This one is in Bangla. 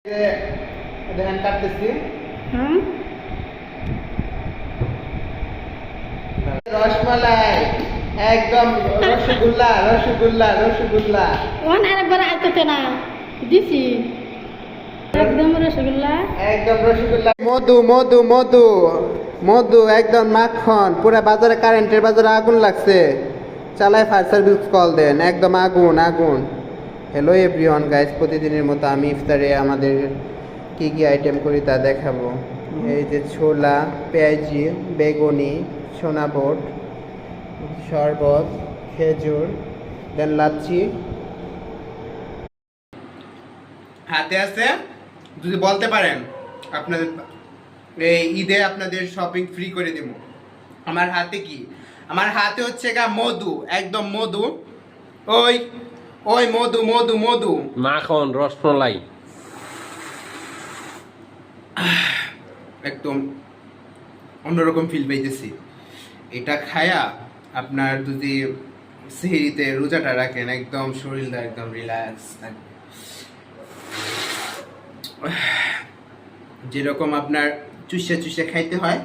ধান কাটতেছি। রসমালাই একদম রসগোল্লা রসগোল্লা রসগোল্লা। ওখান আরেকবার আইতে না দিছি একদম রসগোল্লা একদম রসগোল্লা। মধু মধু মধু মধু একদম মাখন। পুরা বাজারে কারেন্টের বাজারে আগুন লাগছে। চালায় ফায়ার সার্ভিস কল দেন। একদম আগুন আগুন। হ্যালো এভরিওয়ান গাইস, প্রতিদিনের মতো আমি ইফতারে আমাদের কি কি আইটেম করি তা দেখাবো। এই যে ছোলা, পেঁয়াজি, বেগুনি, সোনাবোট, শরবত, খেজুর, দেন লাচ্ছি। হাতে আছে, যদি বলতে পারেন আপনাদের এই ঈদে আপনাদের শপিং ফ্রি করে দেব। আমার হাতে কি? আমার হাতে হচ্ছে গা মধু, একদম মধু। ওই ওই মধু মধু মধু মাখন রসমালাই একদম অন্যরকম ফিল পাইতেছি। এটা খায়া আপনার যদি সেহরিতে রোজাটা রাখেন একদম শরীরটা একদম রিল্যাক্স থাকবে। যেরকম আপনার চুষে চুষে খাইতে হয়